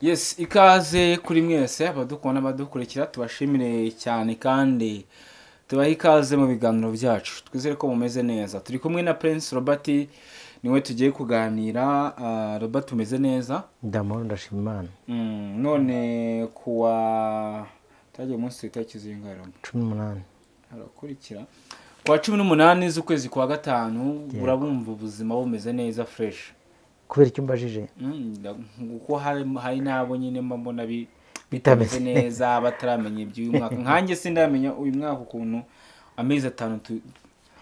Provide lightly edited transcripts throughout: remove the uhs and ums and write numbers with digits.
Yes, ikaze kuri mwese abadukunda abadukurikira tubashimire cyane kandi tubaha ikaze mu biganiro byacu. Twizere ko mumeze neza. Turi kumwe na Prince Robert niwe tugiye kuganira. Robert umeze neza? Ndamahoro ndashima Imana. None kuwa tagiye munsi itariki zingahe? 18. Harakurikira. Kuwa 18 z'ukwezi kwa gatanu urabumva ubuzima bumeze neza fresh. Kubera icyo mbajije kuko hari nabo nyine mbona bitameze neza bataramenye iby'uyu mwaka. Nkanjye sindamenya uyu mwaka ukuntu amezi 5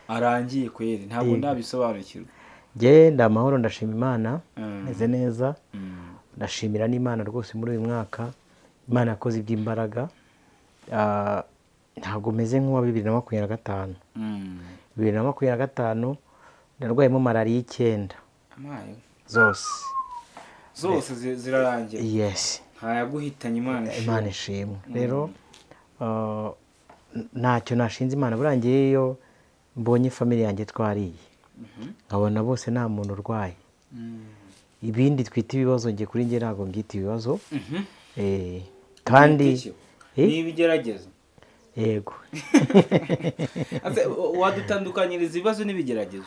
arangiye kweri, ntabwo ndabisobanukirwa. Ndamahoro ndashima Imana, meze neza. Ndashimira n'Imana rwose muri uyu mwaka. Imana yakoze iby'imbaraga. Ntabwo meze nk'uwa 2025. 2025 narwayemo malariya 9. Zose zirarangira. Yes. Ntayaguhitanye Imana ishimwe. Rero ntacyo nashinze Imana burangiye iyo mbonye family yanjye twariye. Nkabona bose nta muntu urwaye. Ibindi twita ibibazo ngiye kuri nge ntabwo ngita ibibazo. Kandi n'ibigeragezo. Yego. Wadutandukanyiriza ibibazo n'ibigeragezo?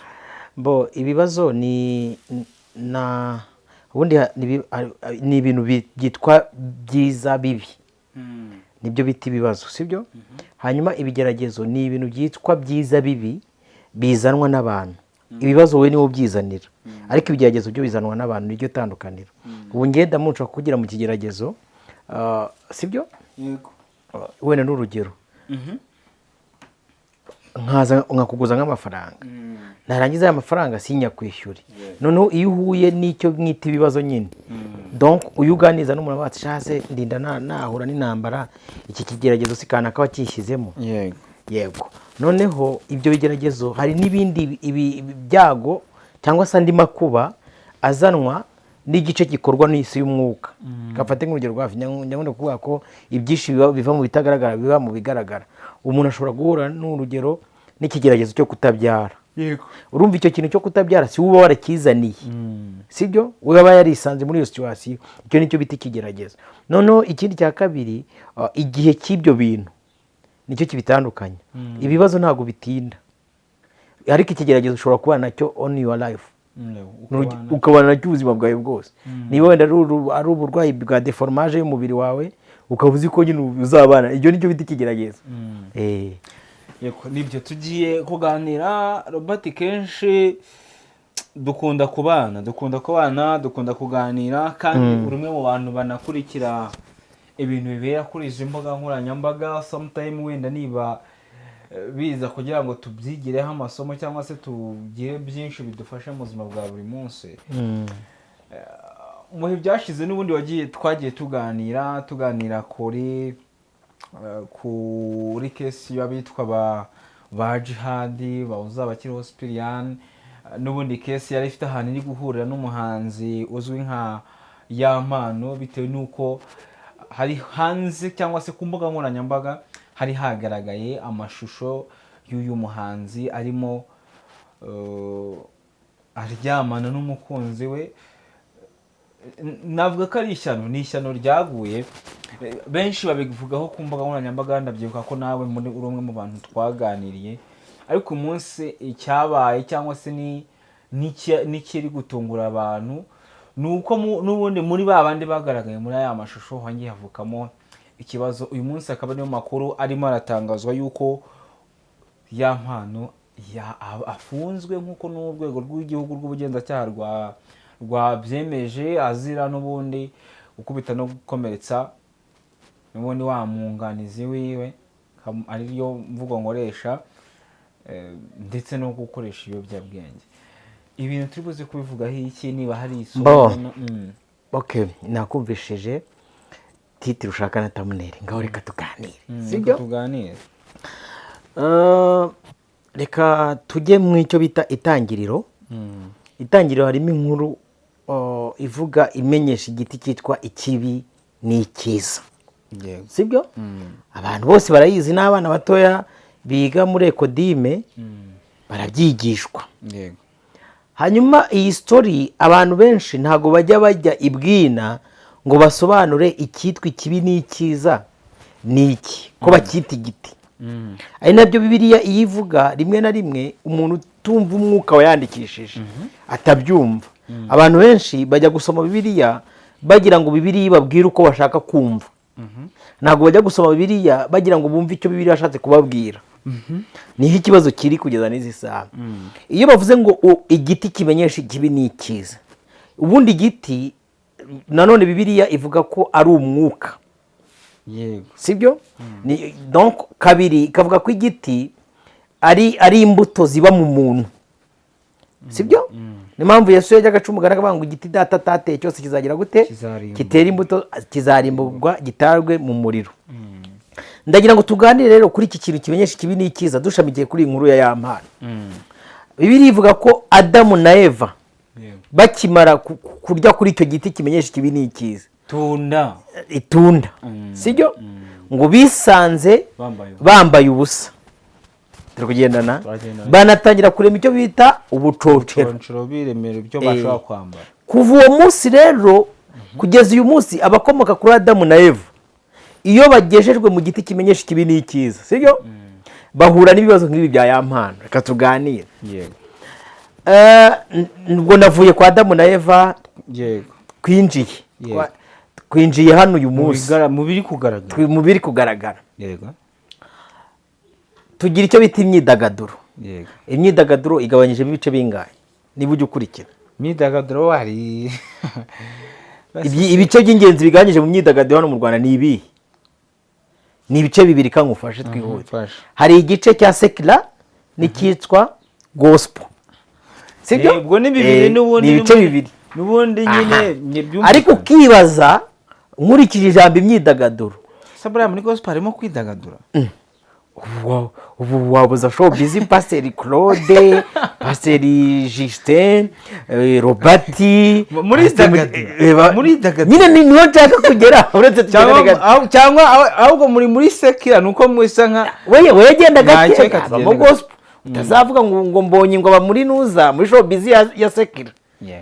Ibibazo ni ubundi ni ibintu byitwa byiza bibi. Nibyo biti ibibazo, sibyo? Hanyuma ibigeragezo ni ibintu byitwa byiza bibi bizanwa n'abantu. Ibibazo we niwo ubyizanira, ariko ibigeragezo byo bizanwa n'abantu, niryo tandukaniro. Ubu ngenda munca kugira mu kigeragezo, sibyo? Yego. Wenda n'urugero. Nkakuguza nk'amafaranga. Narangiza aya mafaranga sinyakwishyure. Noneho iyo uhuye n'icyo mwita ibibazo nyine, donc uyu uganiza n'umuntu wacu shaze ndinda nahura n'intambara, iki kigeragezo sikana kaba kishyizemo. Yego. Noneho ibyo bigeragezo hari n'ibindi byago cyangwa se andi makuba azanwa n'igice gikorwa n'isi y'umwuka. Gafate nk'urugero rwa nyangunda kuvuga ko ibyishi biva mu bitagaragara biba mu bigaragara. Umuntu ashobora guhura n'urugero n'ikigeragezo cyo kutabyara. Yego. Urumva icyo kintu cyo kutabyara si uba warakizaniye. Sibyo? Wewe aba yarisanze muri iyo situation. Icyo nicyo biti kigeragezo. Noneho ikindi cya kabiri, igihe cy'ibyo bintu nicyo kibitandukanye. Ibibazo ntago bitinda. Ariko ikigeragezo ushobora kuba nacyo on your life. Ukabana nacyo ubuzima bwawe bwose. Niba wenda ari uburwayi bwa deformage y'umubiri wawe, ukavuze ko nyine uzabana. Icyo nicyo biti kigeragezo. Yego, nibyo tugiye kuganira. Robert kenshi dukunda kubana, dukunda kuganira, kandi urumwe mu bantu banakurikira ibintu bibera kuri izi mbuga nkoranyambaga. Sometime wenda niba biza kugira ngo tubyigireho amasomo cyangwa se tugire byinshi bidufasha mu buzima bwa buri munsi. Mu byashize n'ubundi twagiye tuganira kuri kesi y'abitwa ba jihadi bawuza bakiri hospitalian. N'ubundi kesi yari ifite ahantu iri guhurira n'umuhanzi uzwi nka Yampano, bitewe n'uko hari hanze cyangwa se ku mbuga nkoranyambaga hari hagaragaye amashusho y'uyu muhanzi arimo aryamana n'umukunzi we. Navuga ko ari ishyano ryaguye. Benshi babivugaho ku mbuga nkoranyambaga, ndabyibuka ko nawe muri umwe mu bantu twaganiriye. Ariko umunsi icyabaye cyangwa se n'ikiri gutungura abantu nuko n'ubundi muri babandi bagaragaye muri aya mashusho hangiye havukamo ikibazo. Uyu munsi akaba niyo makuru arimo aratangazwa yuko Yampano afunzwe nk'uko n'urwego rw'igihugu rw'ubugenzacyaha rwabyemeje, azira n'ubundi gukubita no gukomeretsa n'ubundi wa mwunganizi wiwe, ariyo mvugo nkoresha, ndetse no gukoresha ibiyobyabwenge. Ibintu turi buze kubivugaho iki, niba hari isomo? Nakumvishije titire ushaka na thumbnail, ngaho reka tuganire. Sibyo? Tuganire. Reka tujye mu icyo bita itangiriro. Itangiriro harimo inkuru ivuga imenyesha igiti cyitwa ikibi n'ikiza. Sibyo? Abantu bose barayizi, n'abana batoya biga muri ekodime barabyigishwa. Hanyuma iyi story abantu benshi ntago bajya ibwina ngo basobanure icyitwa ikibi n'icyiza ni iki ko bacyita igiti. ari nabyo Bibiliya iyo ivuga rimwe na rimwe umuntu utumva umwuka wayandikishije atabyumva. Abantu benshi bajya gusoma Bibiliya bagira ngo Bibiliya ibabwire uko bashaka kumva, ntabwo bajya gusoma Bibiliya bagira ngo bumve icyo Bibiliya yashatse kubabwira. Niho ikibazo kiri kugeza n'izi saha. Iyo bavuze ngo igiti kimenyesha ikibi n'icyiza, ubundi igiti nanone Bibiliya ivuga ko ari umwuka, sibyo? Donc kabiri ikavuga ko igiti ari imbuto ziba mu muntu, sibyo? Ni mpamvu Yesu yajyaga aca umugani akavuga ngo igiti data atateye cyose kizagira gute? Kitera imbuto kizarimburwa gitarwe mu muriro. Ndagira ngo tuganire rero kuri iki kintu kimenyesha ikibi n'icyiza dushamikiye kuri inkuru ya Yampana. Bibiliya ivuga ko Adamu na Eva bakimara kurya kuri icyo giti kimenyesha ikibi n'icyiza, itunda, sibyo? Ngo bisanze bambaye ubusa. Turi kugendana, banatangira kurema icyo bita ubucocero, biremera ibyo bashobora kwambara. Kuva uwo munsi rero kugeza uyu munsi abakomoka kuri Adamu na Eva iyo bagejejwe mu giti kimenyesha ikibi n'icyiza, sibyo? Bahura n'ibibazo nk'ibi bya Yampana. Reka tuganire. Ubwo navuye kwa Adamu na Eva, twinjiye hano uyu munsi mu biri kugaragara. Tugira icyo bita imyidagaduro. Imyidagaduro igabanyijemo ibice bingahe niba ujya ukurikira? Imyidagaduro hari ibice by'ingenzi bigabanyije mu myidagaduro hano mu Rwanda ni ibihe? Ni ibice bibiri kangufashe twihute. Hari igice cya secular n'icyitwa gospel, sibyo? Ubwo ni bibiri n'ubundi, ni ibice bibiri n'ubundi nyine byumva. Ariko ukibaza nkurikije ijambo imyidagaduro, sabura muri gospel harimo kwidagadura. Ubu wabuza showbiz, Pasteur Claude, Pasteur Justin, Robert muri dagadura nyine niho nshaka kugera. Uretse cyangwa ahubwo muri sekira nuko mwisa nka wewe genda gake mu gospel, utazavuga ngo mbonye ngo aba muri nuza muri showbiz ya sekira,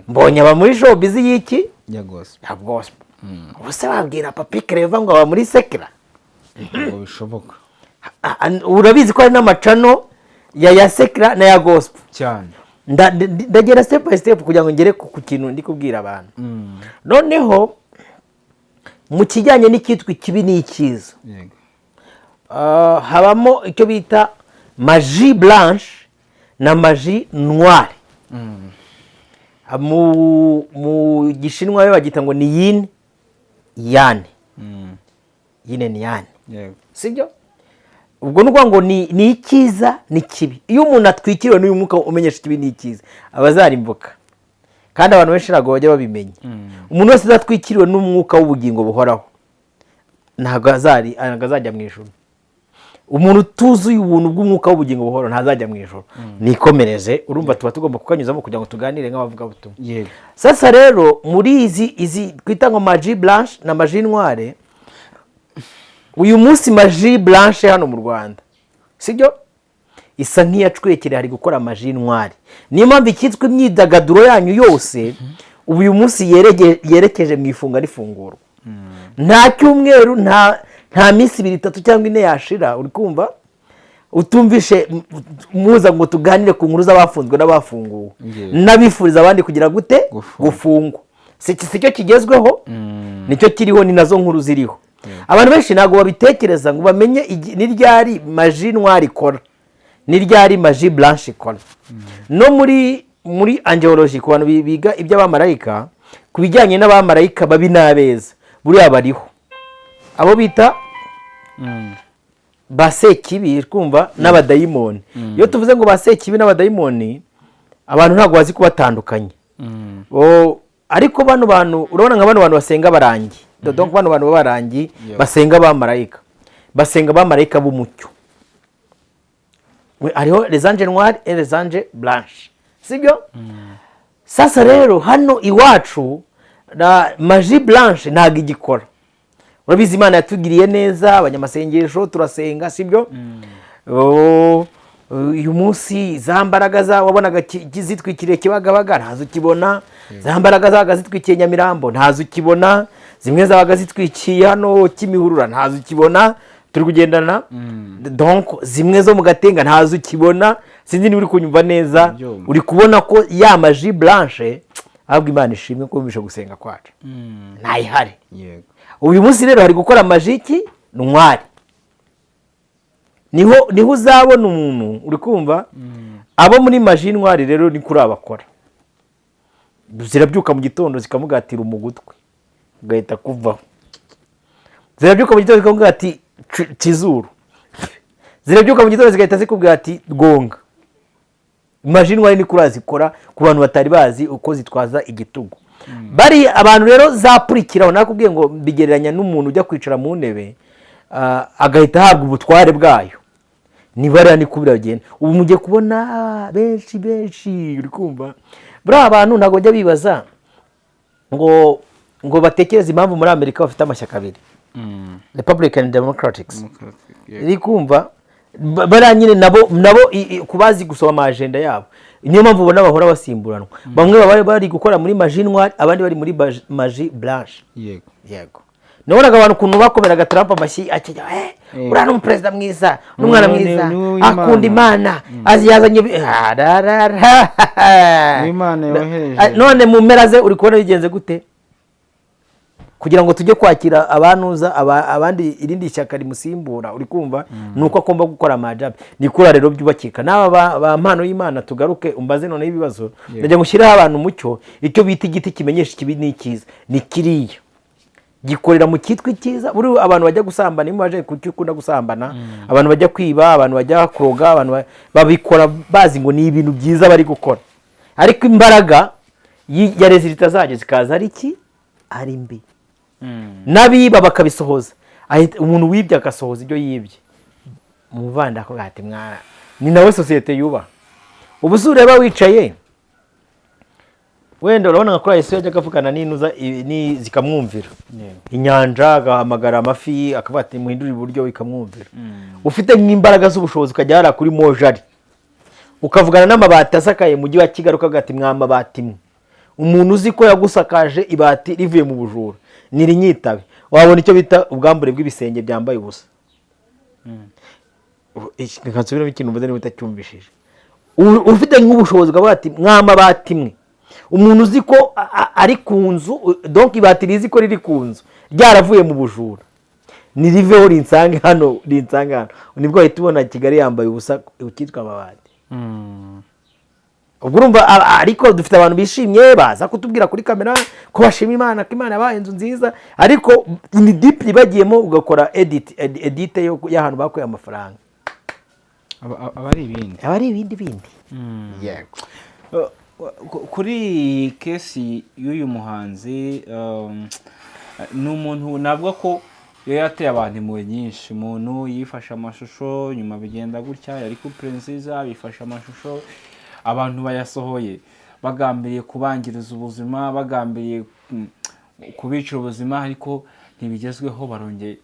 mbonye aba muri showbiz y'iki ya gospel. Ubuse babwira Papi Clever ngo aba muri sekira? Ngo bishoboka. Urabizi ko hari n'amacano ya sekira na ya gospel cyane. Ndagera step by step kugira ngo ngere ku kintu ndi kubwira abantu. Noneho mu kijyanye n'icyitwa ikibi n'icyiza, habamo icyo bita magie blanche na magie noire. Mu Gishinwa yo bagita ngo ni yin yang. Yin ni yang, sibyo? Ubwo nuko ngo ni icyiza ni kibi. Iyo umuntu atwikiriwe n'uyu mwuka umenyesha ikibi n'icyiza abazarimbuka, kandi abantu benshi ntabwo bajya babimenya. Umuntu wese uzatwikiriwe n'umwuka w'ubugingo buhoraho ntabwo azajya mu ijuru. Umuntu utuzuye ubuntu bw'umwuka w'ubugingo buhoraho ntazajya mu ijuru. Nikomereze, urumva tuba tugomba kukanyuzamo kugira ngo tuganire nk'abavuga butumwa. Sasa rero muri izi twita ngo magie blanche na magie noire, uyu munsi magie blanche hano mu Rwanda, sibyo, isa nk'iyacwekere hari gukora magie noire. Niyo mpamvu icyitwa imyidagaduro yanyu yose uyu munsi yerekeje mu ifunga n'ifunguro. Nta cyumweru, nta minsi 2 3 cyangwa 4 yashira uri kumva utumvishe muza ngo tuganire ku nkuru z'abafunzwe n'abafunguwe, nabifuriza abandi kugira gute gufungwa. Sicyo kigezweho, nicyo kiriho, ni nazo nkuru ziriho. Abantu benshi ntabwo babitekereza ngo bamenye ni ryari magie noire ikora, ni ryari magie blanche ikora. No muri angelology ku bantu biga iby'abamarayika, ku bijyanye n'abamarayika babi n'abeza, buriya bariho abo bita basekibi, kumva, n'abadayimoni. Iyo tuvuze ngo basekibi n'abadayimoni, abantu ntabwo bazi kubatandukanya. Ariko bano bantu urabona nka bano bantu basenga barangi, donc bano bantu barangi basenga abamarayika, basenga abamarayika b'umucyo. Hariho les anges noirs et les anges blanches, sibyo? Sasa rero hano iwacu na magie blanche ntabwo igikora. Urabizi Imana yatugiriye neza, abanyamasengesho turasenga, sibyo? Uyu munsi za mbaraga za wabonaga zitwikiriye Kibagabaga ntazo ukibona, za mbaraga zaga zitwikiye Nyamirambo ntazo ukibona, zimwe zabaga zitwikiye hano Kimihurura ntazo ukibona turi kugendana donc zimwe zo mu Gatenga ntazo ukibona sinzi niba uri kunyumva neza uri kubona ko ya maji blanche ahubwo Imana ishimwe ko bimesha gusenga kwacu ntayihari uyu munsi rero hari gukora majiki ntwari niho uzabona umuntu uri kumva abo muri maji ntwari rero ni kuri abakora zirabyuka mu gitondo zikamugatira umugutwe ugahita kuvaho zirabyuka mu gitondo zikamugatira ati kizuru zirabyuka mu gitondo zigahita zikubwira ati gonga maji ntwari ni kuri azikora ku bantu batari bazi uko zitwaza igitugu bari abantu rero zapurikiraho nakubwiye ngo bigereranya n'umuntu ujya kwicara mu ntebe agahita ahabwa ubutware bwayo nibara ni kubira bagenda ubu mugiye kubona benshi uri kumva buri abantu ntago bajya bibaza ngo batekereze impamvu muri Amerika bafite amashyaka abiri Republican Democrats iri kumva baranyine nabo kubazi gusoma amagenda yabo niyo mpamvu ubona bahora basimburanwa bamwe bari gukora muri maji ntwari abandi bari muri maji blanche yego nabonaga abantu ukuntu bakomeraga Trump amashyi akijya uriya ni umuperezida mwiza n'umwana mwiza akunda Imana yazanye none mu mpera ze uri kubona bigenze gute kugira ngo tujye kwakira abantuza abandi irindi shyaka rimusimbura uri kumva nuko agomba gukora amajabi nikora rero byubakika n'aba ba mpano y'Imana tugaruke umbaze none ibibazo ndajya mushyiraho abantu mucyo icyo bita igiti kimenyesha ikibi n'ikiza ni kiriya gikorera mu kitwa cyiza buri abantu bajya gusambana iyo baje kukunda gusambana abantu bajya kwiba abantu bajya kuroga abantu babikora bazi ngo ni ibintu byiza bari gukora ariko imbaraga ya resulta zaje zikaza ari iki ari mbi nabiba bakabisohoza umuntu wibye akasohoza ibyo yibye umuvanda ko gati mwana ni nawe societe yuba ubusure ureba wicaye wenda urabona nka kuri Yesu yajya akavugana n'inuza ni zikamwumvira inyanja agahamagara amafi akabati muhindura iburyo ikamwumvira ufite nk'imbaraga z'ubushobozi ukajya hara kuri mojari ukavugana n'amabati asakaye mu gihe wa Kigali ukagati mwamabati mwe umuntu uzi ko yagusakaje ibati rivuye mu bujura nirinyitabe wabona icyo bita ubwambure bw'ibisenge byambaye ubusa nkansubira ikintu mvuze niba utacyumvishije ufite nk'ubushobozi bw'abati mwamabati mwe umuntu uzi ko ari ku nzu donc ibati rizi ko riri ku nzu ryaravuye mu bujura niriveho rinsange hano nibwo ahita ubona Kigali yambaye ubusa ukitwa amabati ubwo urumva ariko dufite abantu bishimye baza kutubwira kuri kamera ko bashima Imana ko Imana yabaye inzu nziza ariko ni deep bagiyemo ugakora edit y'ahantu bakuye amafaranga abari ibindi yego kuri kesi y'uyu muhanzi ni umuntu navuga ko yari yateye abantu impuhwe nyinshi umuntu yifashe amashusho nyuma bigenda gutya yari couple nziza bifashe amashusho abantu bayasohoye bagambiriye kubangiriza ubuzima bagambiriye kubicira ubuzima ariko ntibigezweho barongeye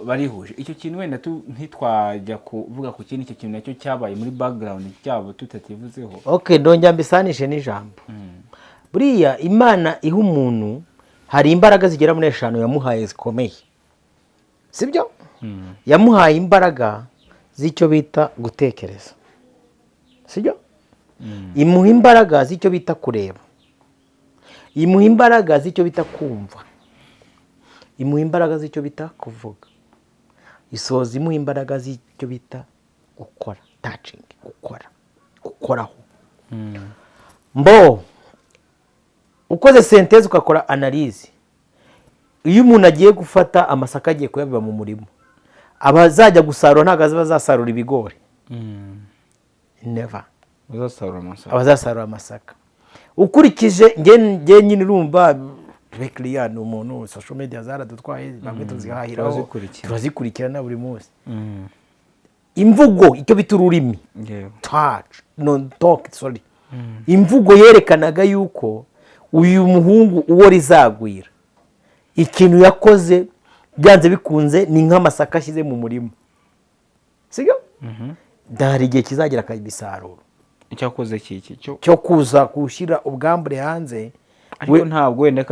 barihuje icyo kintu wenda ntitwajya kuvuga ku kindi icyo kintu nacyo cyabaye muri background cyabo tutativuzeho ndongera mbisanishe n'ijambo buriya Imana iha umuntu hari imbaraga zigera muri 5 yamuhaye zikomeye sibyo yamuhaye imbaraga z'icyo bita gutekereza sibyo imuha imbaraga z'icyo bita kureba imuha imbaraga z'icyo bita kumva imuha imbaraga z'icyo bita kuvuga isoza imuha imbaraga z'icyo bita gukora touching gukoraho ukoze senteze ukakora analyse iyo umuntu agiye gufata amasaka agiye kuyabiba mu murimo abazajya gusarura ntabwo bazasarura ibigori never abazasarura amasaka ukurikije nge nyine urumva rekiriya ni umuntu social media zaradutwaye bamwe tuzihahiraho turazikurikirana buri munsi imvugo icyo bita ururimi imvugo yerekanaga yuko uyu muhungu uwo rizagwira ikintu yakoze byanze bikunze ni nk'amasaka ashyize mu murima sibyo hari igihe kizagera akabisarura icyakoze kiki cyo kuza gushyira ubwambure hanze ariko ntabwo wenda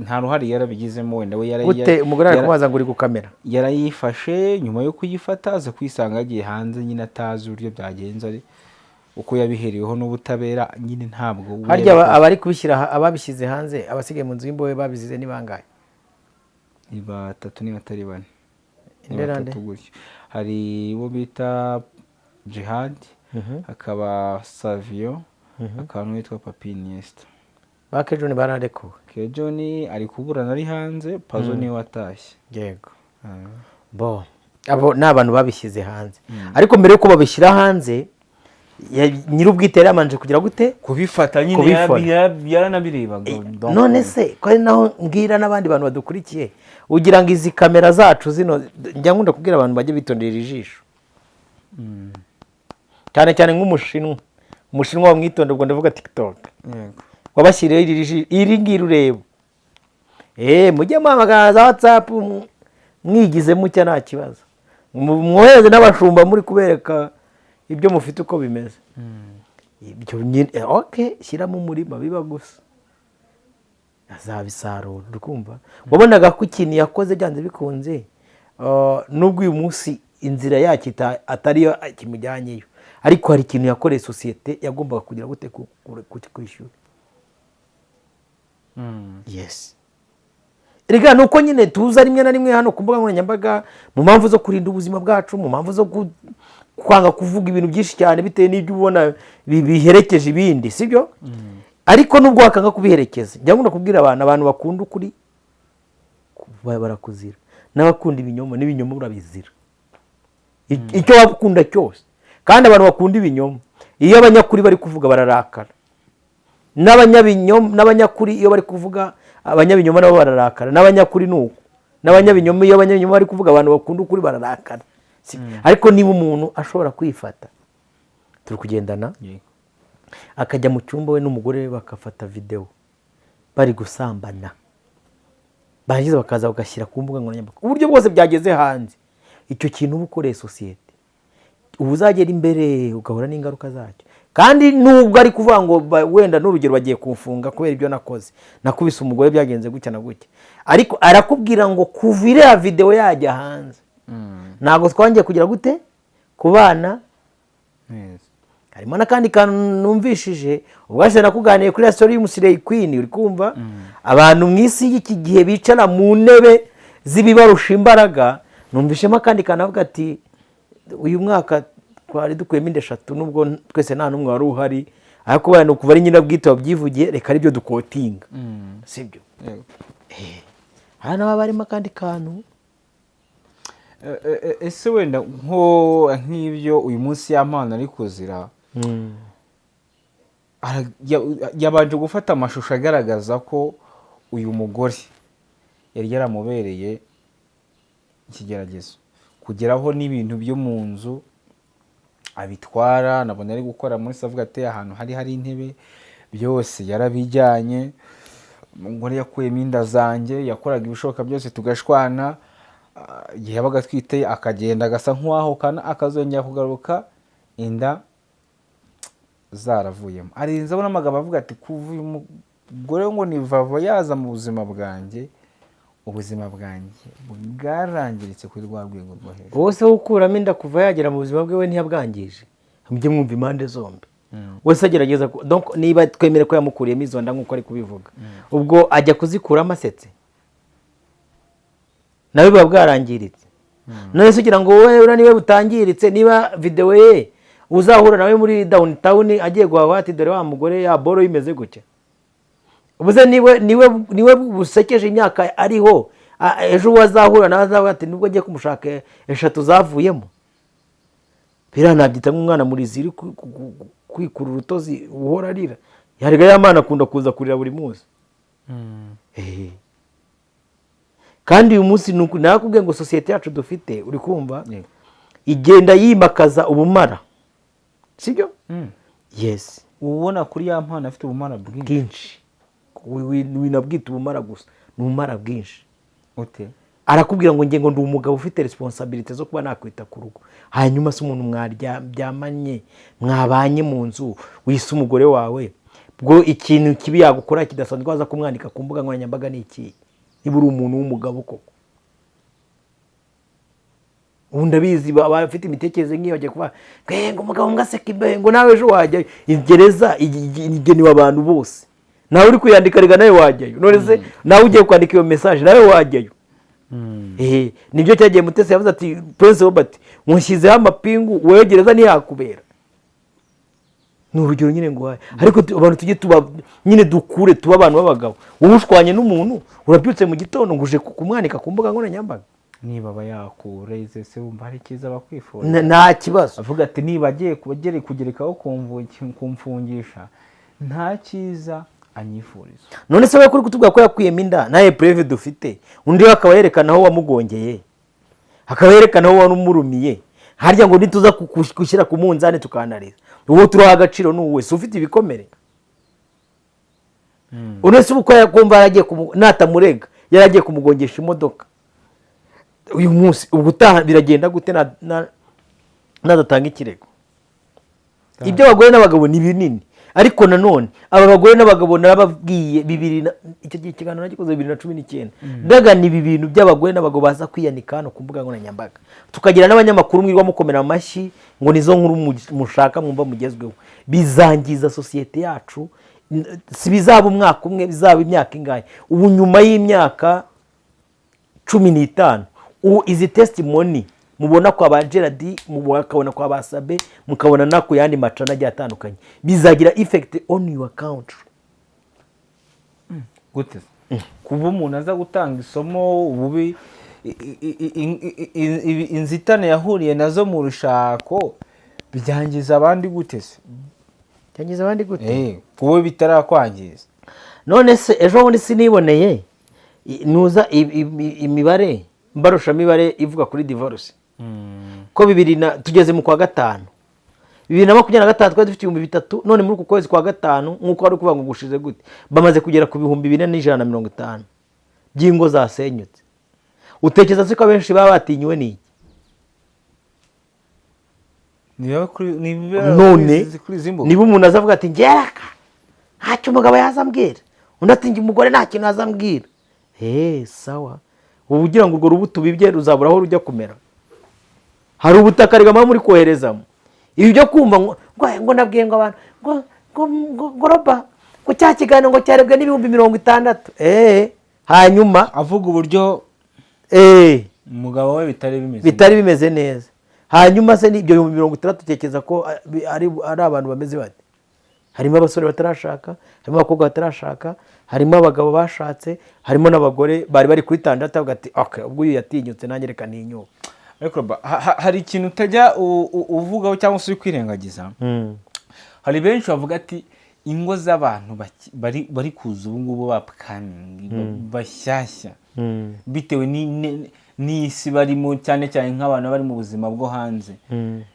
nta ruhare yarabigizemo wenda we gute umugore ari kubaza ngo uri gukamera yarayifashe nyuma yo kuyifata aza kwisanga agiye hanze nyine atazi uburyo byagenze ari uko yabihereweho n'ubutabera nyine ntabwo harya abari kubishyira ababishyize hanze abasigaye mu nzu y'imbohe babizize ni bangahe? ni 3 niba atari 4. Inderande hari bo bita Jihad, hakaba Savio, hakaba n'uwitwa Papi Iniesta. ba Kejoni bararekuwe. Kejoni ari kuburana ari hanze, Pazo niwe watashye. Yego. Bo abo ni abantu babishyize hanze, ariko mbere yuko babishyira hanze nyir'ubwite yamanje kugira gute kubifata nyine yaranabirebaga. None se ko ari naho mbwira n'abandi bantu badukurikiye ugira ngo izi kamera zacu zino njya nkunda kubwira abantu bajye bitondera ijisho cyane cyane nk'umushinwa wamwitonda ubwo ndavuga TikTok wabashyiriyeho iri ngiri ureba mujye muhamagara za WhatsApp mwigize mucya nta kibazo mwohereze n'abashumba muri kubereka ibyo mufite uko bimeze. Ibyo nyine shyira mu murima biba gusa azabisarura ukumva. Wabonaga ko ikintu yakoze byanze bikunze nubwo uyu munsi inzira yacyo atariyo kimujyanyeyo, ariko hari ikintu yakoreye sosiyete yagombaga kugira gute kwishyura. Yes. Erega nuko nyine tuza rimwe na rimwe hano ku mbuga nkoranyambaga mu mpamvu zo kurinda ubuzima bwacu, mu mpamvu zo kwanga kuvuga ibintu byinshi cyane bitewe n'ibyo ubona biherekeje ibindi, sibyo? Ariko nubwo wakanga kubiherekeza njya nkunda kubwira abantu bakunda ukuri barakuzira, n'abakunda ibinyoma n'ibinyoma urabizira. Icyo wakunda cyose, kandi abantu bakunda ibinyoma iyo abanyakuri bari kuvuga bararakara, n'abanyakuri iyo bari kuvuga abanyabinyoma nabo bararakara, n'abanyakuri nuko n'abanyabinyoma iyo abanyabinyoma bari kuvuga abantu bakunda ukuri bararakara. Ariko niba umuntu ashobora kwifata turi kugendana akajya mu cyumba we n'umugore we bakafata video bari gusambana, barangiza bakaza bagashyira ku mbuga nkoranyambaga, uburyo bwose byageze hanze, icyo kintu uba ukoreye sosiyete ubu uzagera imbere ugahura n'ingaruka zacyo. Kandi nubwo ari kuvuga ngo wenda n'urugero bagiye kumfunga kubera ibyo nakoze, nakubise umugore byagenze gutya na gutya, ariko arakubwira ngo kuva iriya video yajya hanze ntabwo twangiye kugira gute kubana. Harimo n'akandi kantu numvishije ubwashe nakuganiye kuri story y'umusirey Queen, uri kumva abantu mu isi y'iki gihe bicara mu ntebe z'ibibarusha imbaraga. Numvishemo akandi kantu avuga ati uyu mwaka twari dukuyemo 3 nubwo twese nta numwe wari uhari, ariko bano kuva ari nyina bwite wabyivugiye reka ari byo dukotinga, sibyo? Hano baba barimo akandi kantu. Ese wenda nk'ibyo uyu munsi y'amana ari kuzira, yabanje gufata amashusho agaragaza ko uyu mugore yari yaramubereye ikigeragezo, kugeraho n'ibintu byo mu nzu abitwara. Nabona ari gukora muri savuga ati ahantu hari intebe byose yarabijyanye, umugore yakuyemo inda zanjye, yakoraga ibishoboka byose tugashwana, igihe yabaga atwite akagenda agasa nk'uwahokana akazongera kugaruka inda zaravuyemo. Arinze abona amagambo avuga ati kuva uyu mugore ngo ni vava yaza mu buzima bwanjye, ubuzima bwanjye bwarangiritse kuri rwa rwego rwo hejuru. Wose ukuramo inda kuva yagera mu buzima bwe we ntiyabwangije. Mujye mwumva impande zombi. Wese agerageza donc niba twemere ko yamukuriyemo izo nda nk'uko ari kubivuga, ubwo ajya kuzikuramo asetse nawe biba bwarangiritse. None se ugira ngo wowe niwe butangiritse, niba video ye uzahura nawe muri downtown agiye guhaha ati dore wa mugore ya boro imeze gutya, ubuze niwe busekeje imyaka ariho, ejo wazahura nawe azavuga ati nubwo ngiye kumushaka 3 zavuyemo. Biranabyita nk'umwana muri ziri kwikura urutozi uhora arira, yariga y'amana akunda kuza kurira buri munsi. Kandi uyu munsi nakubwiye ngo sosiyete yacu dufite, uri kumva igenda yimakaza ubumara, sibyo? Yes. Ubona kuri ya mpano afite ubumara bwinshi. Winabwita ubumara gusa, n'ubumara bwinshi. Ute? Arakubwira ngo nge ngo ndi umugabo ufite responsibility zo kuba nakwita ku rugo. Hanyuma se umuntu mwaryamanye mwabanye mu nzu wise umugore wawe ubwo ikintu kibi yagukora kidasanzwe waza kumwandika ku mbuga nkoranyambaga ni iki niba uri umuntu w'umugabo koko ubundi abizi bafite imitekerereze nk'iyo bagiye kuba ngo umugabo mgaseka imbehe ngo nawe ejo wajyayo gereza igenewe abantu bose nawe uri kuyandika rega nawe wajyayo none se nawe ugiye kwandika iyo message nawe wajyayo nibyo cyagiye Mutesi yavuze ati Prince Robert mushyizeho amapingu wowe gereza ntiyakubera ni urugero nyine ngo ariko abantu tujye tuba nyine dukure tuba abantu b'abagabo wowe ushwanye n'umuntu urabyutse mu gitondo ngo uje kumwanika ku mbuga nkoranyambaga niba bayakureze se wumva hari cyiza bakwifuza nta kibazo avuga ati niba agiye kugerekaho kumfungisha nta cyiza anyifuriza none se we kuri kutubwira ko yakuyemo inda naye preve dufite undi we akaba yerekana aho wamugongeye akaba yerekana aho wanumurumiye harya ngo nituza gushyira ku munzani tukanariza uwo turaha agaciro n'uwe si ufite ibikomere unese uko yakumva yaragiye natamurega yaragiye kumugongesha imodoka uyu munsi ubutaha biragenda gute nadatanga ikirego ibyo abagore n'abagabo ni binini ariko nanone aba bagore n'abagabo narababwiye icyo gihe ikiganiro nagikoze 2019 ndaga ni ibi bintu by'abagore n'abagabo baza kwiyanika hano ku mbuga nkoranyambaga tukagira n'abanyamakuru mwirwa mukomera amashyi ngo nizo nkuru mushaka mwumva mugezweho bizangiza sosiyete yacu si bizaba umwaka umwe bizaba imyaka ingahe ubu nyuma y'imyaka 15 izi testimony mubona kwa ba Gerard mubona kwa ba Sabe mukabona nako yandi macana agiye atandukanye bizagira effect on your account gute kuba umuntu aza gutanga isomo ububi inzitane yahuriye nazo mu rushako byangiza abandi gute se byangiza abandi gute kuba bitarakwangiza none se ejo bundi siniboneye nuza imibare mbarusha mibare ivuga kuri divorce ko tugeze mu kwa gatanu 2025 twari dufite 3000 none muri uku kwezi kwa gatanu nkuko ari kuvuga ngo gushize gute bamaze kugera ku 4150 by'ingo zasenyutse utekereza se ko abenshi baba batinywe n'iki none niba umuntu azavuga ati ngeraka ntacyo umugabo yazambwira undi ati nge umugore nta kintu yazambwira sawa ubu ugira ngo urwo rubuto bibye ruzabura aho rujya kumera hari ubutaka rigama muri koherezamo ibi byo kumva ngo nabwiye ngo abantu ngo roba ngo cya kiganiro ngo cyarebwe n'ibihumbi 60 hanyuma avuga uburyo umugabo we bitari bimeze neza hanyuma se n'ibyo 60 utekereza ko ari abantu bameze bate harimo abasore batarashaka harimo abakobwa batarashaka harimo abagabo bashatse harimo n'abagore bari kuri tandatu bagati ubwo uyu yatinyutse nanjye reka ntinyuke ariko hari ikintu utajya uvugaho cyangwa se uri kwirengagiza hari benshi bavuga ati ingo z'abantu bari kuza ubu ngubu bapkaningi bashyashya bitewe n'isi barimo cyane cyane nk'abantu bari mu buzima bwo hanze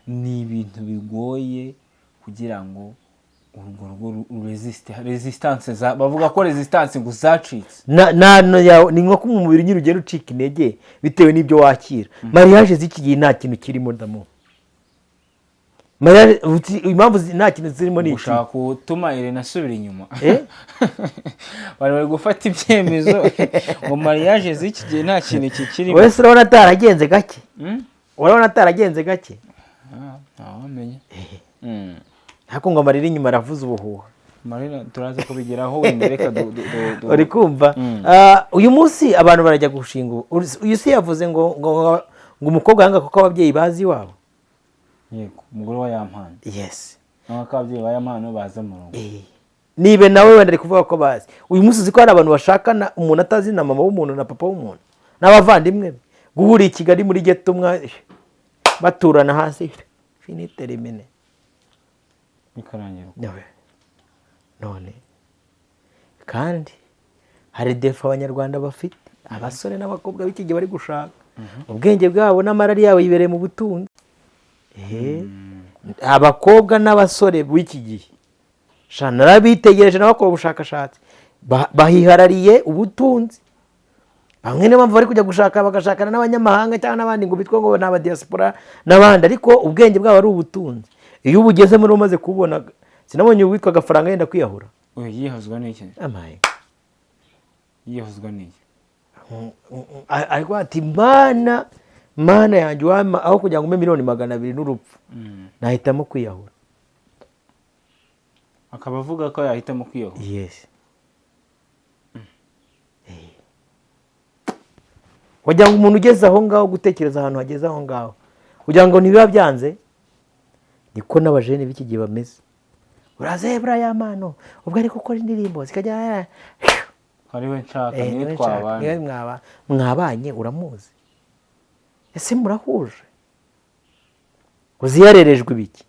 ni ibintu bigoye kugira ngo urwo resistance bavuga ko resistance ngo zacitse ni nko mu mubiri nyine ugenda ucika intege bitewe n'ibyo wakira mariage z'iki gihe nta kintu kirimo ndamu mariage impamvu nta kintu zirimo ni ushaka gutuma Irene asubira inyuma bari gufata ibyemezo ngo mariage z'iki gihe nta kintu kikirimo wese urabona ataragenze gake urabona ataragenze gake ntawamenya hako ngo amarira inyuma aravuza ubuhuha marina turaza kubigeraho wenda reka uri kumva uyu munsi abantu barajya gushinga uyu si yavuze ngo umukobwa yanga kuko ababyeyi bazi iwabo yego umugore wa yampano yes n'ako ababyeyi ba yampano baza mu rugo nibe nawe wenda ari kuvuga ko bazi uyu munsi uzi ko hari abantu bashakana umuntu atazi na mama w'umuntu na papa w'umuntu n'abavandimwe guhura i Kigali muri ghetto baturana hasi finite rimene bikarangira none kandi hari defo abanyarwanda bafite abasore n'abakobwa b'iki gihe bari gushaka ubwenge bwabo n'amarari yabo yibereye mu butunzi abakobwa n'abasore b'iki gihe narabitegereje n'abakora ubushakashatsi bahiharariye ubutunzi bamwe niyo mpamvu bari kujya gushaka bagashakana n'abanyamahanga cyangwa n'abandi ngo bitwa ngo ni abadiaspora n'abandi ariko ubwenge bwabo ari ubutunzi iyo ubugeze muri umaze kubona sinabonye uwitwa agafaranga yenda kwiyahura oya yihozwa n'iki amaye yihozwa n'iki ariko ati mana yanjye wama aho kugira ngo umpe miliyoni 200 n'urupfu nahitamo kwiyahura. akaba avuga ko yahitamo kwiyahura. Yes. wagira ngo umuntu ugeze aho ngaho gutekereza ahantu hageze aho ngaho kugira ngo ntibiba byanze niko n'abajene b'iki gihe bameze. urazebra ya mano ubwo ari gukora indirimbo zikajya ari we nshaka niwe twabanye mwabanye uramuzi ese murahuje uziyarerejwe ibiki.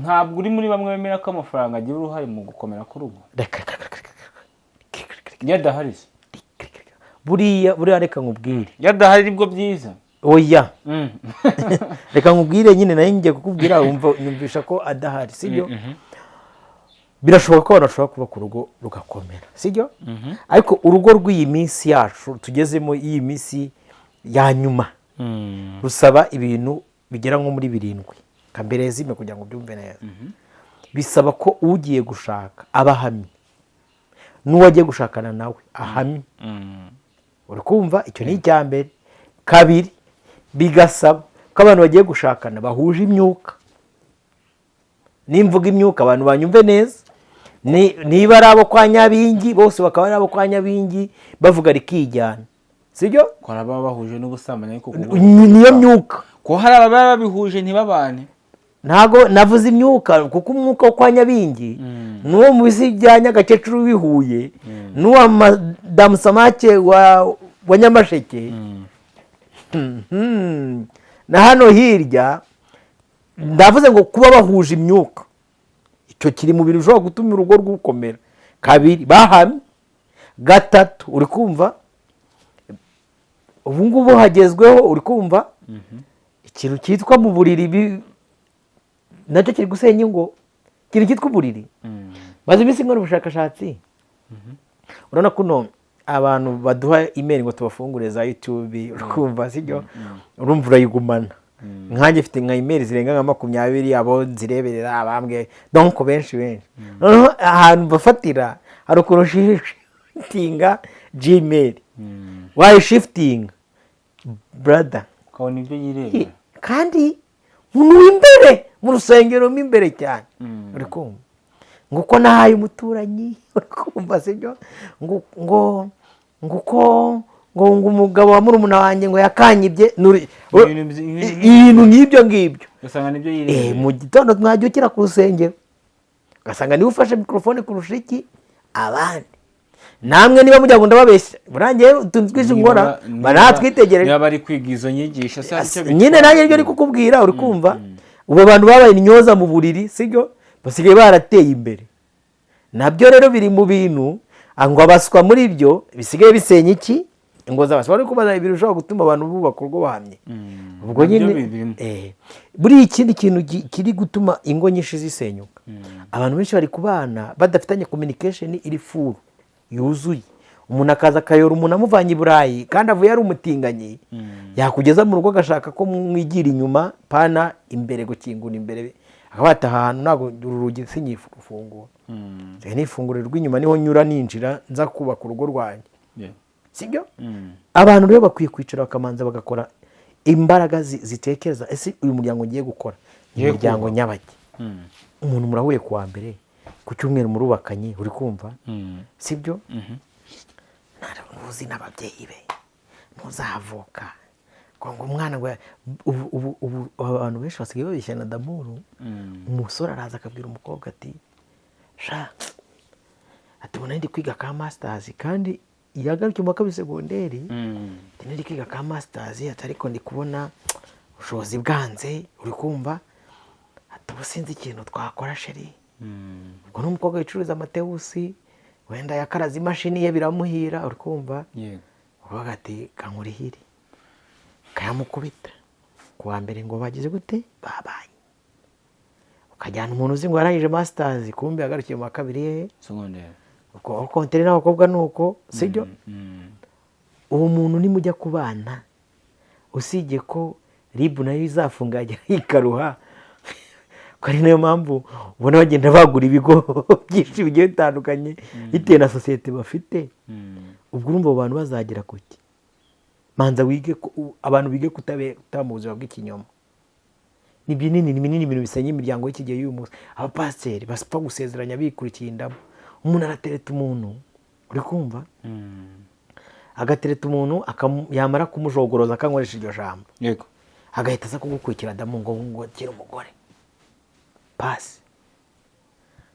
ntabwo uri muri bamwe bemera ko amafaranga agira uruhare mu gukomera k'urugo yadahari se buriya reka nkubwire yadahari nibwo byiza. oya reka nkubwire nyine nayo ngiye kukubwira nyumvisha ko adahari sibyo. birashoboka ko abantu bashobora kuba ku rugo rugakomera sibyo. ariko urugo rw'iyi minsi yacu tugezemo iyi minsi ya nyuma rusaba ibintu bigera nko muri 7 kambere zime kugira ngo byumve neza. bisaba ko ugiye gushaka abahamye n'uwagiye gushakana nawe ahamye. uri kumva icyo ni icya mbere. kabiri bigasaba ko abantu bagiye gushakana bahuje imyuka. nimvuga imyuka abantu banyumve neza niba ari abo kwa Nyabingi bose bakaba ari abo kwa Nyabingi bavuga rikijyana sibyo ko baba bahuje n'ubusambanyi ariko niyo myuka ko hari ababa babihuje ntibabane. ntago navuze imyuka kuko umwuka wo kwa Nyabingi n'uwo mu bisi bya Nyagakecuru bihuye n'uwa Madamu Samake wa Nyamasheke na hano hirya ndavuze ngo kuba bahuje imyuka icyo kiri mu bintu bishobora gutuma urugo rwukomera. kabiri bahamye. gatatu uri kumva ubu ngubu hagezweho uri kumva ikintu cyitwa mu buriri nacyo kiri gusenya ingo. ikintu cyitwa uburiri maze iminsi nkora ubushakashatsi urabona kuno abantu baduha email ngo tubafungure za YouTube uri kumva sibyo urumva urayigumana. nkanjye mfite nka email zirenga nka 20 abo nzireberera abambwe donc benshi noneho ahantu bafatira hari ukuntu shiftinga Gmail why shifting brother ukabona ibyo yireba kandi umuntu w'imbere mu rusengero mo imbere cyane uri kumva nguko nahaye umuturanyi uri kumva sibyo ngo umugabo wa murumuna wanjye ngo yakanyibye ibintu nk'ibyo ngibyo ugasanga nibyo yireba. mu gitondo mwabyukira ku rusengero ugasanga niwe ufashe mikrofone kurusha iki abandi. namwe niba mujya ngo ndababeshya burangiye utuntu twinshi ngora banatwitegereje niba bari kwiga izo nyigisho nyine nanjye nibyo ari kukubwira uri kumva. ubu abantu babaye intyoza mu buriri sibyo basigaye barateye imbere. nabyo rero biri mu bintu ngo abaswa muri byo bisigaye bisenya iki ngo zabaswa ari kubaza ibintu bishobora gutuma abantu bubaka urugo bahamye. ubwo nyine buri ikindi kintu kiri gutuma ingo nyinshi zisenyuka abantu benshi bari kubana badafitanye communication iri full yuzuye. umuntu akaza akayora umuntu amuvanye i Burayi kandi avuye ari umutinganyi yakugeza mu rugo agashaka ko mwigira inyuma pana imbere gukingura imbere akabata ahantu ntago urugi sinyifungura nifungure rw'inyuma niho nyura ninjira nza kubaka urugo rwanjye sibyo. abantu rero bakwiye kwicara bakamanza bagakora imbaraga zitekereza ese uyu muryango ngiye gukora umuryango nyabaki umuntu murahuye kuwa mbere ku cyumweru murubakanye uri kumva sibyo. ntuzi n'ababyeyi be ntuzavuka ngo umwana ngo ubu abantu benshi basigaye babeshya na damuru. umusore araza akabwira umukobwa ati sha atubona ndi kwiga ka masters kandi yagarukiye mu kabiri segonderi ndi kwiga ka masters atariko ndi kubona ubushobozi bwanze uri kumva atubusinze ikintu twakora sheri. ubwo n'umukobwa yicuruza amatewusi wenda yakaraza imashini ye biramuhira uri kumva uvuga ati kankurihire kayamukubita kuwa mbere ngo bagize gute babaye ukajyana umuntu uzi ngo yarangije masters kumbe yagarukiye mu kabiri segonderi uko kontere n'abakobwa nuko sibyo. uwo muntu nimujya kubana usibye ko ribu nayo izafunga ikaruha ari nayo mpamvu ubona bagenda bagura ibigo byinshi bigiye bitandukanye bitewe na sosiyete bafite. ubwo urumva abo bantu bazagera kuki? manza wige abantu bige kutaba mu buzima bw'ikinyoma. ni binini ibintu bisenya imiryango y'iki gihe y'uyu munsi. abapasiteri bapfa gusezeranya bikurikiye indabo. umuntu aratereta umuntu, uri kumva, agatereta umuntu yamara kumujogoroza akankoresha iryo jambo, yego, agahita aza kugukurikira damu ngo kira umugore pasi.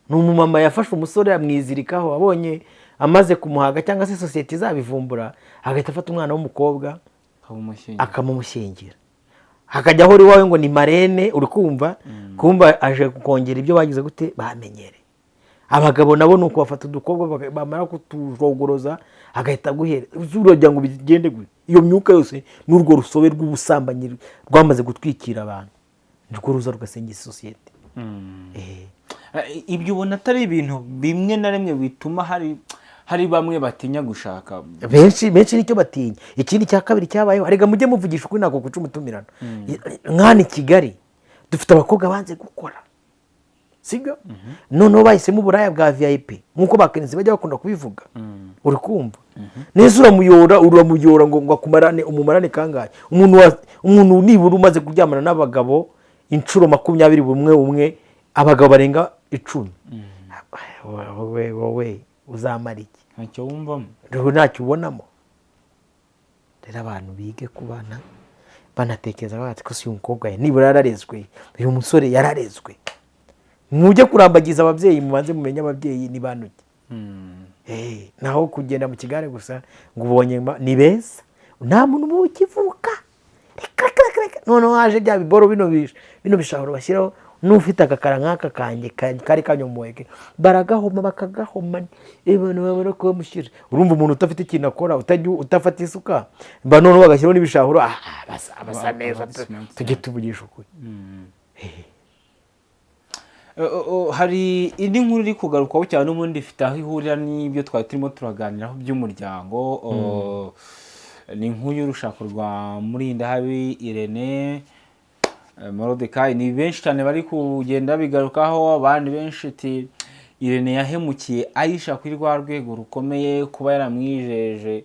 ni umumama yafashe umusore amwizirikaho, abonye amaze kumuhaga cyangwa se sosiyete izabivumbura, agahita afata umwana w'umukobwa akamumushyingira, hakajya aho uri wawe ngo ni marene, uri kumva, kumva aje kongera ibyo bagize gute bamenyere. abagabo nabo nuko bafata udukobwa bamara kutujogoroza agahita guhera uzuragira ngo bigende gute. iyo myuka yose n'urwo rusobe rw'ubusambanyi rwamaze gutwikira abantu, nirwo ruza rugasenya sosiyete. ibyo ubona atari ibintu bimwe na rimwe bituma hari bamwe batinya gushaka? benshi nicyo batinya. ikindi cya kabiri cyabayeho, arega mujye muvugisha ukuri ntabwo guca umutumirano. nk'hano i Kigali dufite abakobwa banze gukora, sibyo? noneho bahisemo uburaya bwa VIP nk'uko bakenzi bajya bakunda kubivuga, uri kumva. neza uramuyora ngo akumarane umumarane kangahe? umuntu nibura umaze kuryamana n'abagabo inshuro 20 umwe abagabo barenga 10, wowe uzamara iki? ntacyo wumvamo, ntacyo ubonamo. rero abantu bige kubana banatekereza bati ko si umukobwa nibura yararezwe, uyu musore yararezwe. mujye kurambagiza ababyeyi, mubanze mumenye ababyeyi ni banuke. naho kugenda mu kigare gusa ngo ubonye ni beza, nta muntu ubu ukivuka. noneho haje bya biboro bino bishahuro bashyiraho, n'ufite agakara nk'aka kanjye kari kanyomoye baragahoma bakagahoma, abantu babona ko bamushyira. urumva umuntu utafite ikintu akora, utafata isuka, noneho bagashyiraho n'ibishahuro, basa neza. tujye tuvugisha ukuri. hari indi nkuru iri kugarukaho cyane n'ubundi ifite aho ihurira n'ibyo twari turimo turaganiraho by'umuryango. ni inkuru y'urushako rwa Murindahabi Irene Morodekayi. ni benshi cyane bari kugenda bigarukaho, abandi benshi ati Irene yahemukiye Aisha kuri rwa rwego rukomeye, kuba yaramwijeje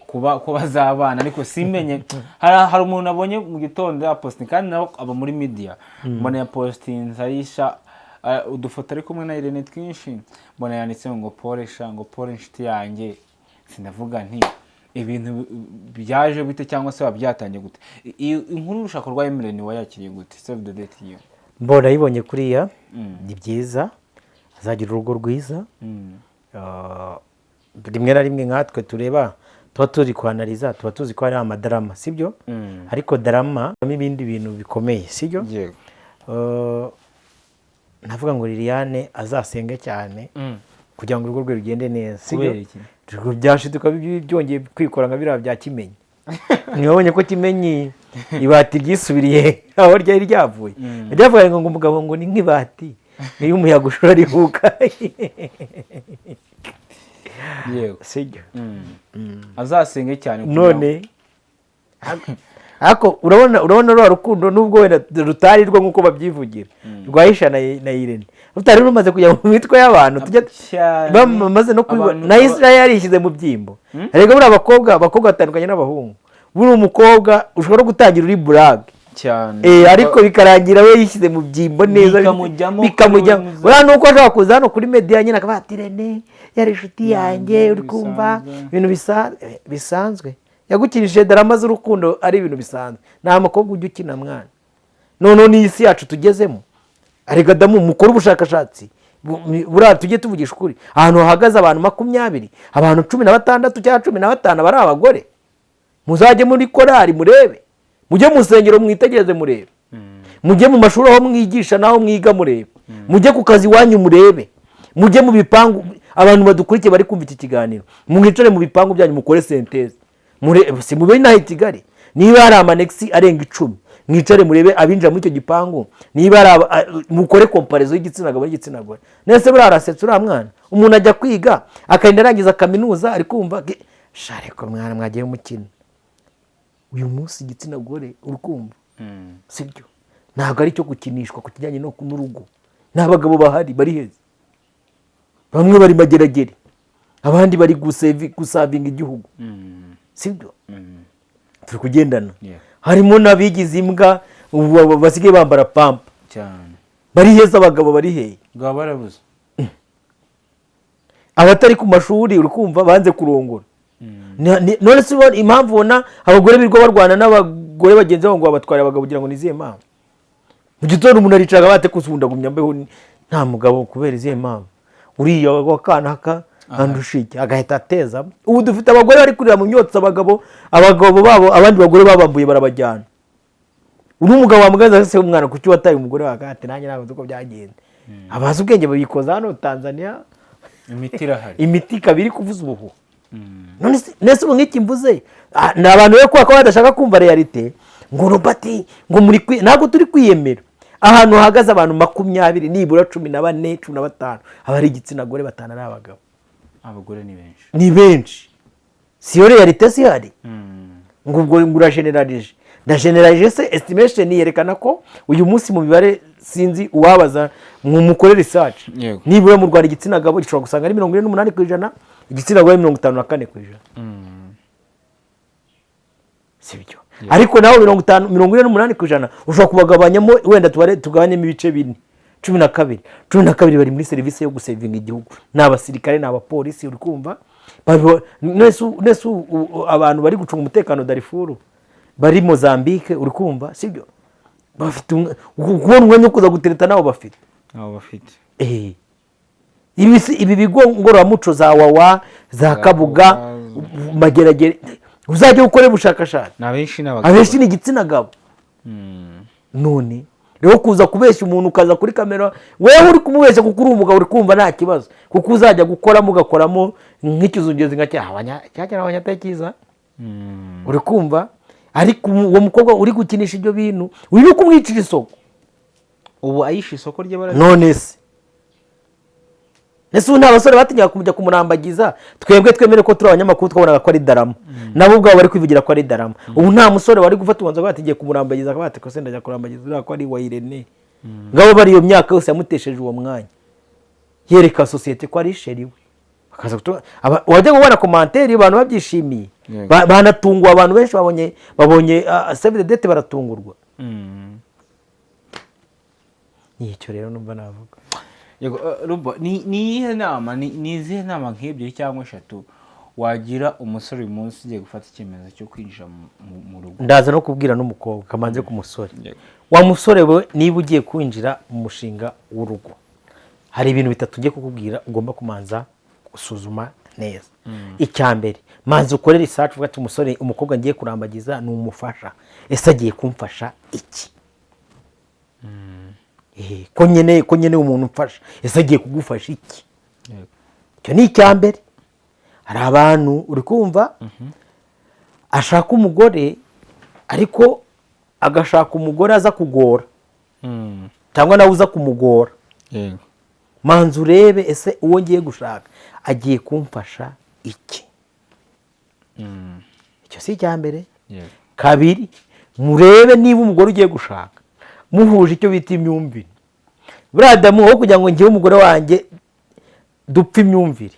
kuba bazabana, ariko simenye. hari umuntu abonye mu gitondo yaposting, kandi nawe aba muri media, mbona ya posting Aisha udufoto ari kumwe na Irene twinshi, mbona yanditse ngo Paul inshuti yanjye. sinavuga nti ibintu byaje bite cyangwa se wabyatangiye gute? inkuru y'urushako rwa Irene wayakiriye gute? Save the date yo mbona yibonye kuriya ni byiza, azagira urugo rwiza. rimwe na rimwe nkatwe tureba tuba turi kwanariza, tuba tuzi ko hari amadrama, sibyo? ariko drama n'ibindi bintu bikomeye, sibyo? navuga ngo Liliane azasenge cyane kugira ngo urugo rwe rugende neza, sibyo? byashiduka byongeye kwikora nka biriya bya Kimenyi. ntiwabonye ko Kimenyi ibati ryisubiriye aho ryari ryavuye, ryavuye ngo umugabo ngo ni nk'ibati niyo umuyaga ushora rihuka. yego, sibyo? azasenge cyane none ariko urabona rwa rukundo nubwo wenda rutari rwo nk'uko babyivugira rwa Aisha na Irene, rutari rumaze kujya mu mitwe y'abantu, bamaze no kubibona. na Israel yarishyize mu byimbo. rega buriya abakobwa batandukanye n'abahungu. buri umukobwa ushobora gutangira uri burage cyane, ariko bikarangira we yishyize mu byimbo neza, bikamujyamo. buriya nuko ashobora kuza hano kuri media nyine akavuga ati Irene yari inshuti yanjye, uri kumva, ibintu bisanzwe. yagukinishije drama z'urukundo ari ibintu bisanzwe. nta makobwa ujya ukina mwana. noneho ni isi yacu tugezemo. arega damu mukora ubushakashatsi, buriya tujye tuvugisha ukuri. ahantu hahagaze abantu 20, abantu 16 cyangwa 15 bari abagore. muzajye muri korari murebe, mujye mu nsengero mwitegereze murebe, mujye mu mashuri aho mwigisha naho mwiga murebe, mujye ku kazi wanyu murebe, mujye mu bipangu. abantu badukurikiye bari kumva iki kiganiro, mwicare mu bipangu byanyu mukore senteze murebe. si mube naho i Kigali niba hari amanexi arenga 10, mwicare murebe abinjira muri icyo gipangu, niba hari mukore comparaison y'igitsina gabo n'igitsina gore. nese buriya arasetsa uriya mwana. umuntu ajya kwiga akarinda arangiza kaminuza ari kumva shareko mwana mwagiye mukina. uyu munsi igitsina gore uri kumva, sibyo? ntabwo ari cyo gukinishwa ku kijyanye n'urugo. nta bagabo bahari bari heza, bamwe bari mageragere, abandi bari gusavinga igihugu, sibyo? turi kugendana. harimo n'abigize imbwa basigaye bambara pampa cyane, bari heza, abagabo bari hehe? bwa barabuze. abatari ku mashuri uri kumva banze kurongora. none se impamvu ubona abagore birirwa barwana n'abagore bagenzi babo ngo babatware abagabo kugira ngo nizihe mpamvu? mu gitondo umuntu aricaga bate kusunda gumya mbeho nta mugabo kubera izihe mpamvu? uriya wakanaka andushike agahita ateza. ubu dufite abagore bari kurira mu myotsi abagabo babo, abandi bagore babambuye barabajyana. uri umugabo wamugaza se umwana kuki wataye umugore wawe? ati nanjye ntabwo uko byagenze. abazi ubwenge babikoza hano Tanzania, imiti irahari, imiti kabiri kuvuza ubuhu. none se ubu nk'iki mvuze ni abantu rero kubera ko badashaka kumva realite, ngo Robert ngo ntabwo turi kwiyemera. ahantu hahagaze abantu 20 nibura 14 15 aba ari igitsina gore, 5 ari abagabo. abagore ni benshi siyo realite sihari. ngo ubwo urageneralije, ndageneralije se estimation yerekana ko uyu munsi mu mibare sinzi uwabaza mu mukore research, nibura mu Rwanda igitsina gabo gishobora gusanga ari 48%, igitsina gore 54%. sibyo? ariko naho 48% ushobora kubagabanyamo, wenda tugabanyemo ibice 4, 12 bari muri serivisi yo gusevinga igihugu, n'abasirikare n'abapolisi. uri kumva nese abantu bari gucunga umutekano Darfur, bari Mozambique, uri kumva, sibyo? bafite kubona umwanya wo kuza gutereta nabo bafite. ibi bigo ngororamuco za Wawa, za Kabuga, Mageragere, uzajya gukora ubushakashatsi, abenshi ni igitsina gabo. none rero kuza kubeshya umuntu ukaza kuri kamera, wewe uri kumubeshya kuko uri umugabo, uri kumva nta kibazo, kuko uzajya gukoramo ugakoramo nk'ikizungezi nka cyakira abanyatekiza, uri kumva. ariko uwo mukobwa uri gukinisha ibyo bintu uri no kumwicira isoko. ubu ayisha isoko rye none se nta basore batinyaga kujya kumurambagiza, twebwe twemere ko turi abanyamakuru twabonaga ko ari darama, nabo ubwabo bari kwivugira ko ari darama. ubu nta musore wari gufata ubanza ko batigiye kumurambagiza, ko bati ko se ndajya kurambagiza ko ari wa Irene. ngabo bari iyo myaka yose yamutesheje uwo mwanya, yereka sosiyete ko ari sheri we. wajya kubona komanteri abantu babyishimiye, banatungwa. abantu benshi babonye save the date baratungurwa. nicyo rero numva navuga. Rubo, ni iyihe nama, ni izihe nama nk'ebyiri cyangwa 3 wagira umusore uyu munsi ugiye gufata icyemezo cyo kwinjira mu rugo? ndaza no kubwira n'umukobwa kamanze ku musore. wa musore we, niba ugiye kwinjira mu mushinga w'urugo, hari ibintu 3 ugiye kukubwira ugomba kumanza gusuzuma neza. icya mbere, manza ukore research, uvuga ati umusore umukobwa ngiye kurambagiza ni umufasha, ese agiye kumfasha iki? ko nyene umuntu mfasha, ese agiye kugufasha iki? icyo ni icya mbere. hari abantu uri kumva ashaka umugore, ariko agashaka umugore aza kugora, cyangwa nawe uza kumugora. manza urebe, ese uwo ngiye gushaka agiye kumfasha iki? icyo si icya mbere. kabiri, murebe niba umugore ugiye gushaka muhuje icyo bita imyumvire. Bradamu wo kugira ngo ngiye umugore wanjye dupfa imyumvire,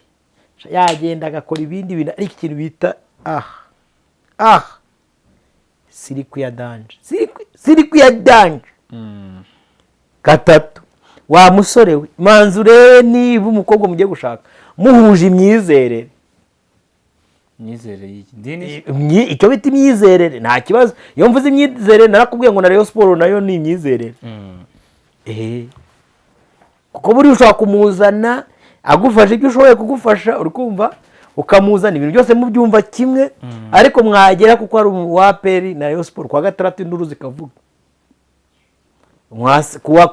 yagenda agakora ibindi bintu, ariko ikintu bita siri kuya danje. gatatu, wa musore we, manza urebe niba umukobwa mugiye gushaka muhuje imyizerere. icyo bita imyizerere nta kibazo. iyo mvuze imyizerere narakubwiye ngo na Rayon Sport nayo ni imyizerere. kuko buri ushaka kumuzana agufasha ibyo ushoboye kugufasha, uri kumva, ukamuzana ibintu byose mubyumva kimwe, ariko mwagera kuko ari uwaperi na Rayon Sport kwa gatandatu induru zikavuga.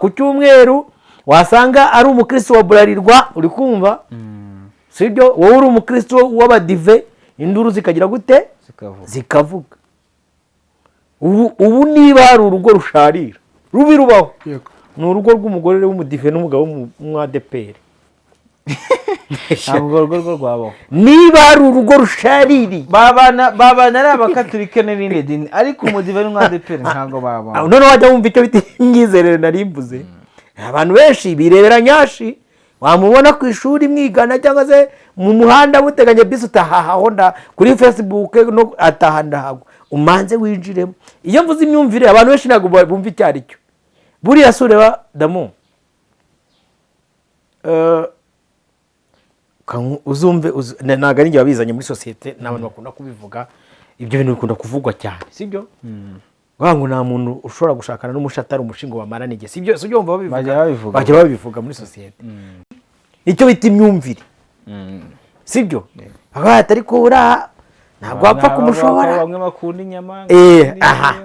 ku cyumweru wasanga ari umukristo wa Burarirwa, uri kumva, sibyo? wowe uri umukristo w'abadive, induru zikagira gute? zikavuga. ubu niba hari urugo rusharira rubi rubaho, ni urugo rw'umugore w'umudive n'umugabo w'umwadeperi. ntabwo urwo rugo rwabaho. niba hari urugo rushariri babana ari abakatolike n'irindi dini ariko umudive n'umwadeperi ntabwo babaho. none wajya wumva icyo bita imyizerere narimbuze. abantu benshi birebera nyashi, wamubona ku ishuri mwigana cyangwa se mu muhanda muteganye bisi utahahaho kuri Facebook no ataha ndahagwa umanze winjiremo. iyo mvuze imyumvire abantu benshi ntabwo bumva icyo ari cyo. buriya sureba damu uzumve ntabwo ari njye wabizanye muri sosiyete, n'abantu bakunda kubivuga, ibyo bintu bikunda kuvugwa cyane, sibyo? ngo nta muntu ushobora gushakana n'umushatari umushinga bamarana igihe, sibyo? sibyo wumva bajya babivuga muri sosiyete. nicyo bita imyumvire, sibyo? ariko uriya ntabwo wapfa kumushobora. bamwe bakunda inyama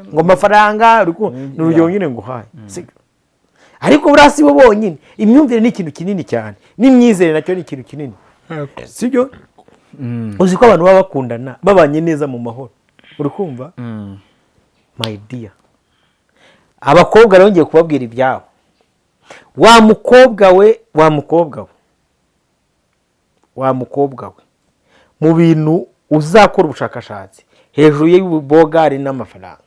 ngo amafaranga ni urugero nyine ngo uhaye, sibyo? ariko buriya si bo bonyine. imyumvire ni ikintu kinini cyane, n'imyizere nacyo ni ikintu kinini, sibyo? uzi ko abantu baba bakundana babanye neza mu mahoro, uri kumva? my dear, abakobwa rero ngiye kubabwira ibyabo. wa mukobwa we mu bintu uzakora ubushakashatsi hejuru y'ubugari n'amafaranga,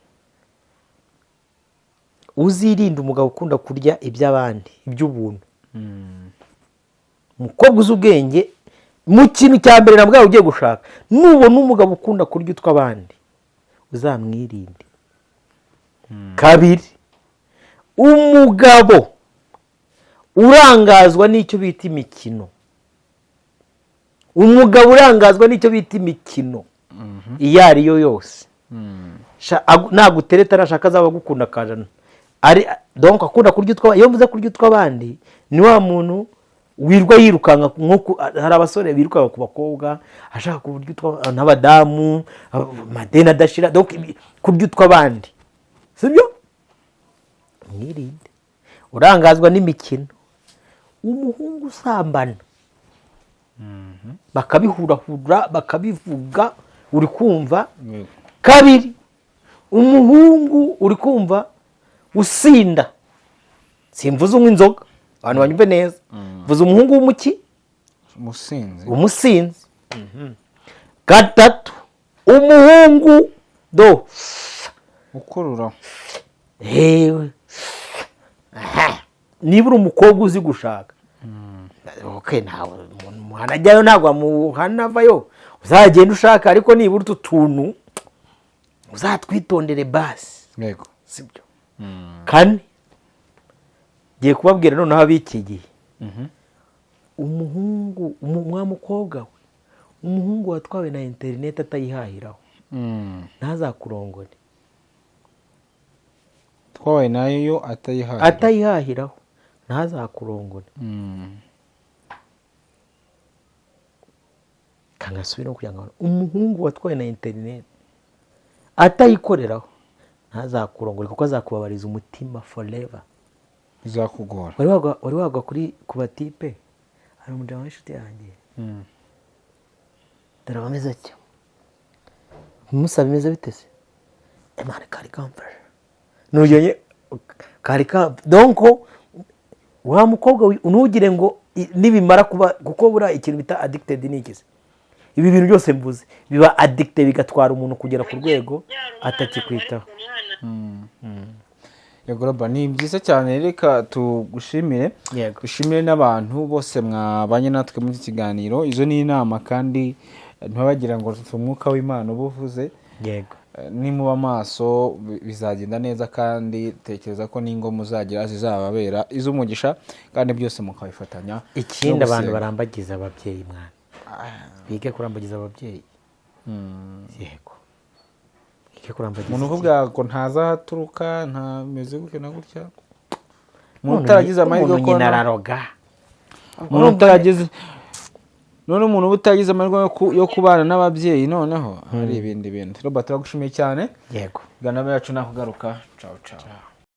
uzirinde umugabo ukunda kurya iby'abandi, iby'ubuntu. umukobwa uzi ubwenge mu kintu cya mbere na bwawe ugiye gushaka, nubona umugabo ukunda kurya utw'abandi uzamwirinde. kabiri, umugabo urangazwa n'icyo bita imikino. iyo ari yo yose, nagutereta arashaka azaba agukunda akajana. donc akunda kurya utw'abandi. iyo mvuze kurya utw'abandi ni wa muntu wirwa yirukanka, hari abasore birukanka ku bakobwa ashaka kurya n'abadamu, amadeni adashira, donc kurya utw'abandi, sibyo? mwirinde. urangazwa n'imikino. umuhungu usambana bakabihurahura bakabivuga, uri kumva? kabiri, umuhungu uri kumva usinda. simvuze unywa inzoga, abantu banyumve neza. mvuze umuhungu w'umuki, umusinzi. gatatu, umuhungu ukurura. niba uri umukobwa uzi gushaka, umuhana ajyayo ntabwo wamuhana avayo, uzagenda ushaka, ariko nibura utu tuntu uzatwitondere basi, sibyo? kane, ngiye kubabwira noneho abikigiye. umuhungu wa mukobwa we, umuhungu watwawe na interineti atayihahiraho ntazakurongore. twawe nayo atayihahiraho ntazakurongore. kangasubira no kugira ngo umuhungu watwawe na interineti atayikoreraho ntazakurongore, kuko azakubabariza umutima forever. bizakugora. wari wagwa ku batipe. hari umujama w'inshuti yanjye, dore abameze atyo, umusaba imeze bitese, emane kari kamfasha nujyanye kari ka. donc wa mukobwa ntugire ngo nibimara kuba, kuko buriya ikintu bita addicted ni iki? ibi bintu byose mvuze biba addicted, bigatwara umuntu kugera ku rwego atakikwitaho. yego Roba, ni byiza cyane. reka tugushimire, dushimire n'abantu bose mwabanye natwe muri iki kiganiro. izo ni inama, kandi ntibabagira ngo umwuka w'Imana uba uvuze. yego, nimuba maso bizagenda neza, kandi tekereza ko n'ingo muzagira zizababera iz'umugisha, kandi byose mukabifatanya. ikindi abantu barambagiza ababyeyi, mwana bige kurambagiza ababyeyi. yego, bige kurambagiza. umuntu uvuga ko ntazahaturuka, ntameze gutya na gutya, umuntu utaragize amahirwe ko nararoga, umuntu utaragize none umuntu utagize amahirwe yo kubana n'ababyeyi, noneho hari ibindi bintu. Robert, turagushimiye cyane. yego, gana yacu nakugaruka. ciao ciao.